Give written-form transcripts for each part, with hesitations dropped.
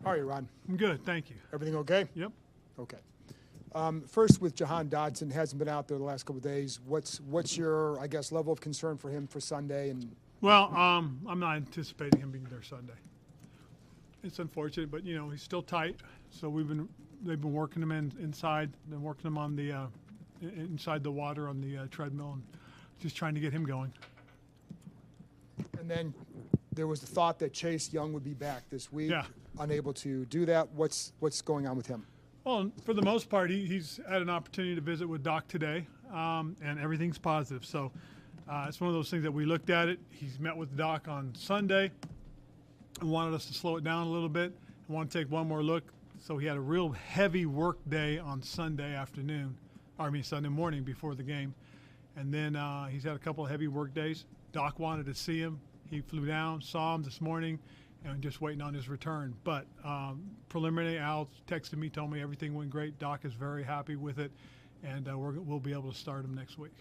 How are you, Ron? I'm good, thank you. Everything okay? Yep. Okay. First, with Jahan Dotson, hasn't been out there the last couple of days. What's your, I guess, level of concern for him for Sunday? And Well, I'm not anticipating him being there Sunday. It's unfortunate, but he's still tight. So they've been working him inside. Been working him on the inside the water on the treadmill, and just trying to get him going. And then there was the thought that Chase Young would be back this week. Yeah. Unable to do that. What's going on with him? Well, for the most part, he's had an opportunity to visit with Doc today, and everything's positive. So it's one of those things that we looked at it. He's met with Doc on Sunday and wanted us to slow it down a little bit and want to take one more look. So he had a real heavy work day on Sunday morning before the game. And then he's had a couple of heavy work days. Doc wanted to see him. He flew down, saw him this morning, and just waiting on his return. But preliminary, Al texted me, told me everything went great. Doc is very happy with it, and we'll be able to start him next week.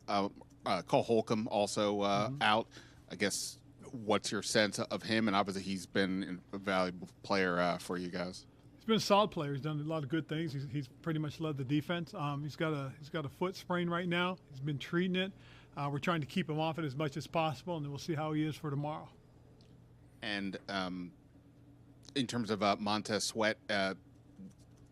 Cole Holcomb also out. I guess, what's your sense of him? And obviously he's been a valuable player for you guys. He's been a solid player. He's done a lot of good things. He's pretty much led the defense. He's got a foot sprain right now. He's been treating it. We're trying to keep him off it as much as possible, and then we'll see how he is for tomorrow. And in terms of Montez Sweat, there's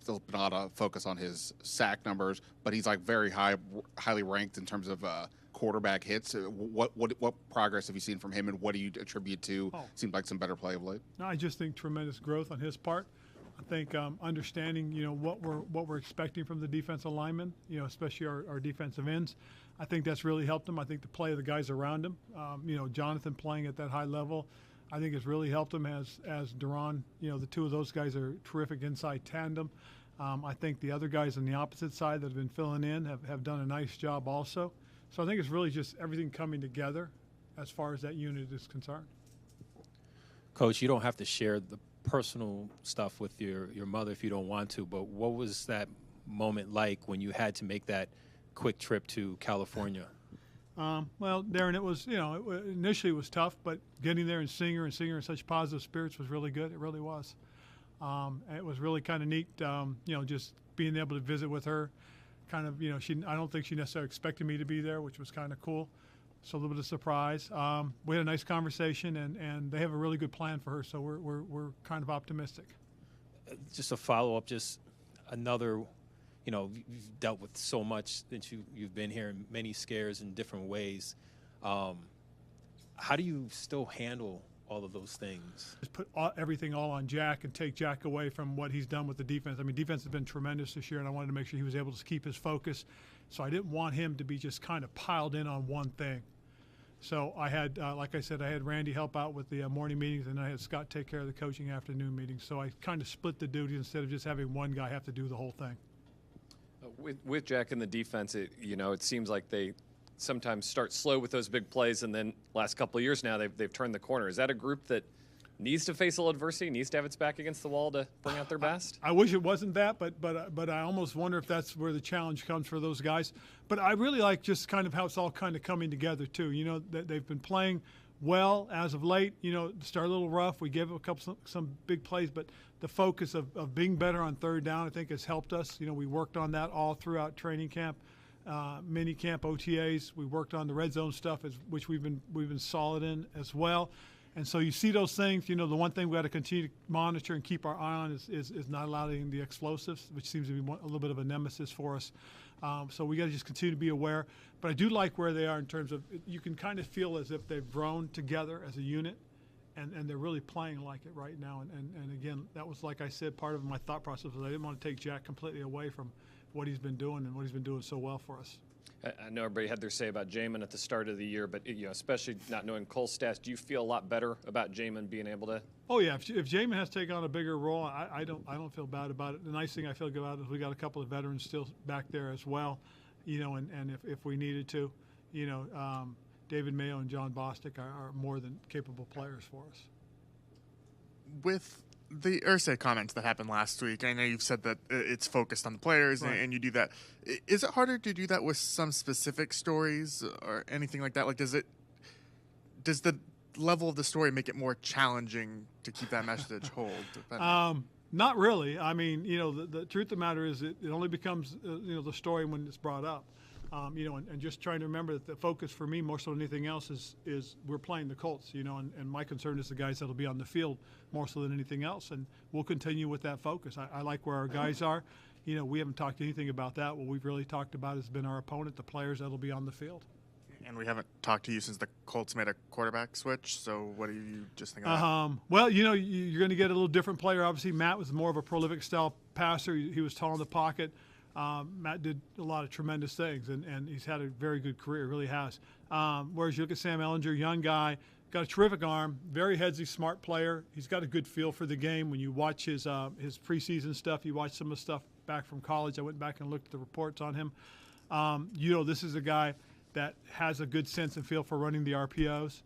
been a lot of focus on his sack numbers, but he's like very highly ranked in terms of quarterback hits. What progress have you seen from him, and what do you attribute to? Seems like some better play of late. No, I just think tremendous growth on his part. I think understanding, what we're expecting from the defensive linemen, especially our defensive ends. I think that's really helped him. I think the play of the guys around him, Jonathan playing at that high level, I think has really helped him as Duron. The two of those guys are terrific inside tandem. I think the other guys on the opposite side that have been filling in have done a nice job also. So I think it's really just everything coming together as far as that unit is concerned. Coach, you don't have to share the personal stuff with your mother if you don't want to, but what was that moment like when you had to make that quick trip to California? Well, Darren, it was, initially it was tough, but getting there and seeing her in such positive spirits was really good. It really was. It was really kind of neat, just being able to visit with her. Kind of, I don't think she necessarily expected me to be there, which was kind of cool. So a little bit of surprise. We had a nice conversation, and they have a really good plan for her, so we're kind of optimistic. Just a follow-up, just another, you've dealt with so much that you've been here, in many scares in different ways. How do you still handle all of those things? Just put everything all on Jack and take Jack away from what he's done with the defense. I mean, defense has been tremendous this year, and I wanted to make sure he was able to keep his focus. So I didn't want him to be just kind of piled in on one thing. So I had, like I said, I had Randy help out with the morning meetings, and I had Scott take care of the coaching afternoon meetings. So I kind of split the duties instead of just having one guy have to do the whole thing. With Jack in the defense, it seems like they sometimes start slow with those big plays, and then last couple of years now they've turned the corner. Is that a group that needs to face a little adversity, needs to have its back against the wall to bring out their best? I wish it wasn't that, but I almost wonder if that's where the challenge comes for those guys. But I really like just kind of how it's all kind of coming together too. They've been playing well as of late. Started a little rough. We gave up some big plays, but the focus of being better on third down, I think, has helped us. We worked on that all throughout training camp, mini camp, OTAs. We worked on the red zone stuff, which we've been solid in as well. And so you see those things. The one thing we got to continue to monitor and keep our eye on is not allowing the explosives, which seems to be a little bit of a nemesis for us. So we got to just continue to be aware. But I do like where they are in terms of you can kind of feel as if they've grown together as a unit, and they're really playing like it right now. And again, that was, like I said, part of my thought process was I didn't want to take Jack completely away from what he's been doing and what he's been doing so well for us. I know everybody had their say about Jamin at the start of the year, but especially not knowing Cole's stats, do you feel a lot better about Jamin being able to? Oh yeah, if Jamin has to take on a bigger role, I don't feel bad about it. The nice thing I feel good about is we got a couple of veterans still back there as well, and if we needed to, David Mayo and John Bostic are more than capable players for us. With the Irsay comments that happened last week, I know you've said that it's focused on the players, right, and you do that. Is it harder to do that with some specific stories or anything like that? Like, does the level of the story make it more challenging to keep that message hold? Not really. I mean, the truth of the matter is it only becomes, the story when it's brought up. And just trying to remember that the focus for me more so than anything else is we're playing the Colts, and my concern is the guys that'll be on the field more so than anything else. And we'll continue with that focus. I like where our guys are. We haven't talked anything about that. What we've really talked about has been our opponent, the players that'll be on the field. And we haven't talked to you since the Colts made a quarterback switch. So what do you just think of that? Well, you're going to get a little different player. Obviously, Matt was more of a prolific style passer. He was tall in the pocket. Matt did a lot of tremendous things, and he's had a very good career, really has. Whereas you look at Sam Ehlinger, young guy, got a terrific arm, very headsy, smart player. He's got a good feel for the game. When you watch his preseason stuff, you watch some of the stuff back from college. I went back and looked at the reports on him. This is a guy that has a good sense and feel for running the RPOs,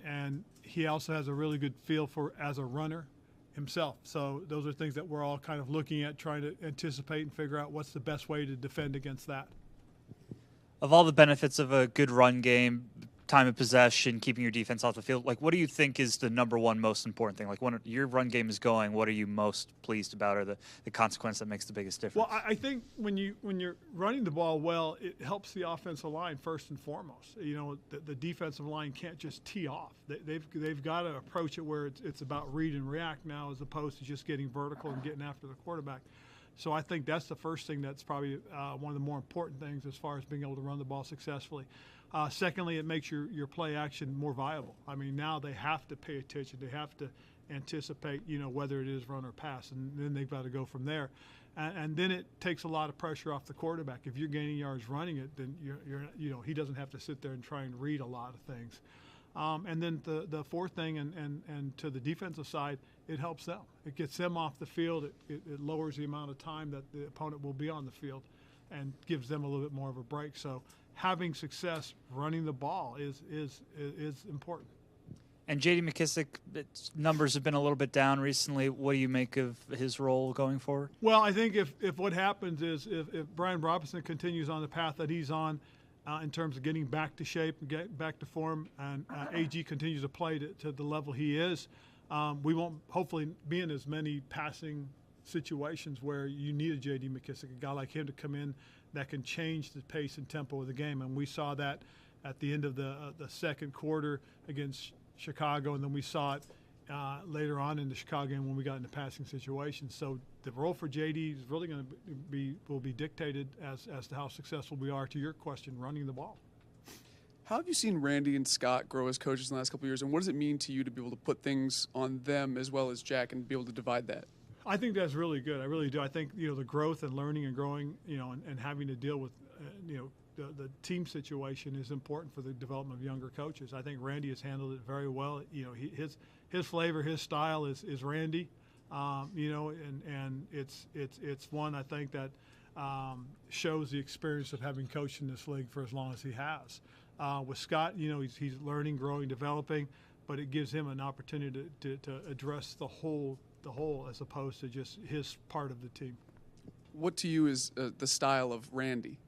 and he also has a really good feel for as a runner himself. So those are things that we're all kind of looking at, trying to anticipate and figure out what's the best way to defend against that. Of all the benefits of a good run game, time of possession, keeping your defense off the field, what do you think is the number one most important thing? When your run game is going, what are you most pleased about, or the consequence that makes the biggest difference? Well, I think when you're running the ball well, it helps the offensive line first and foremost. The defensive line can't just tee off. They've got to approach it where it's about read and react now, as opposed to just getting vertical and getting after the quarterback. So I think that's the first thing that's probably one of the more important things as far as being able to run the ball successfully. Secondly, it makes your play action more viable. I mean, now they have to pay attention. They have to anticipate, whether it is run or pass, and then they've got to go from there. And then it takes a lot of pressure off the quarterback. If you're gaining yards running it, then he doesn't have to sit there and try and read a lot of things. And then the fourth thing, and to the defensive side, it helps them. It gets them off the field. It lowers the amount of time that the opponent will be on the field, and gives them a little bit more of a break. So having success running the ball is important. And J.D. McKissic, numbers have been a little bit down recently. What do you make of his role going forward? Well, I think if what happens is if Brian Robinson continues on the path that he's on in terms of getting back to shape and getting back to form, and AG continues to play to the level he is, we won't hopefully be in as many passing situations where you need a J.D. McKissic, a guy like him to come in that can change the pace and tempo of the game. And we saw that at the end of the second quarter against Chicago, and then we saw it later on in the Chicago game when we got into passing situations. So the role for JD is really going to will be dictated as to how successful we are, to your question, running the ball. How have you seen Randy and Scott grow as coaches in the last couple of years, and what does it mean to you to be able to put things on them as well as Jack and be able to divide that? I think that's really good. I really do. I think the growth and learning and growing, and having to deal with the team situation is important for the development of younger coaches. I think Randy has handled it very well. His flavor, his style is Randy. And it's one I think that shows the experience of having coached in this league for as long as he has. With Scott, he's learning, growing, developing, but it gives him an opportunity to address the whole as opposed to just his part of the team. What to you is the style of Randy?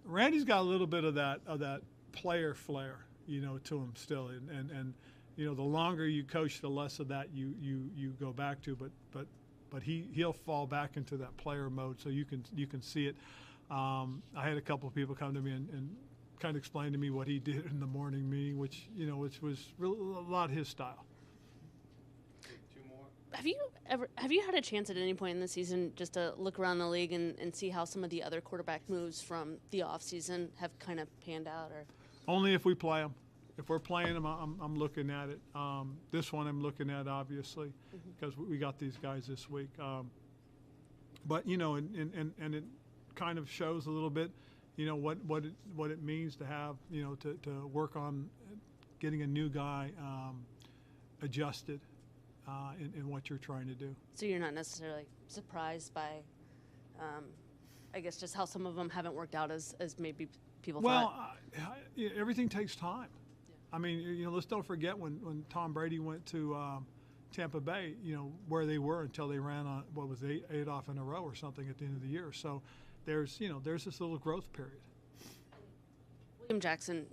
Randy's got a little bit of that player flair, to him still, and the longer you coach, the less of that you go back to. But he'll fall back into that player mode, so you can see it. I had a couple of people come to me and kind of explain to me what he did in the morning meeting, which was really a lot his style. Have you had a chance at any point in the season just to look around the league and see how some of the other quarterback moves from the offseason have kind of panned out? Or only if we play them. If we're playing them, I'm looking at it. This one I'm looking at, obviously, because we got these guys this week. But and it kind of shows a little bit, what it means to have, to work on getting a new guy adjusted in what you're trying to do. So you're not necessarily surprised by, I guess, just how some of them haven't worked out as maybe people thought? Well, everything takes time. Yeah. I mean, let's don't forget when Tom Brady went to Tampa Bay, where they were until they ran on, what was it, eight off in a row or something at the end of the year. So there's this little growth period. William Jackson,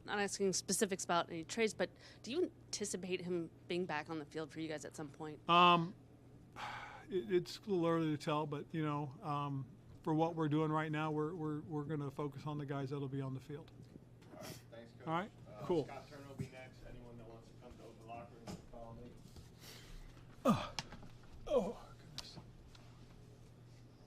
not asking specifics about any trades, but do you anticipate him being back on the field for you guys at some point? It's a little early to tell, but for what we're doing right now, we're going to focus on the guys that'll be on the field. Thanks, Coach. All right, cool. Scott, turn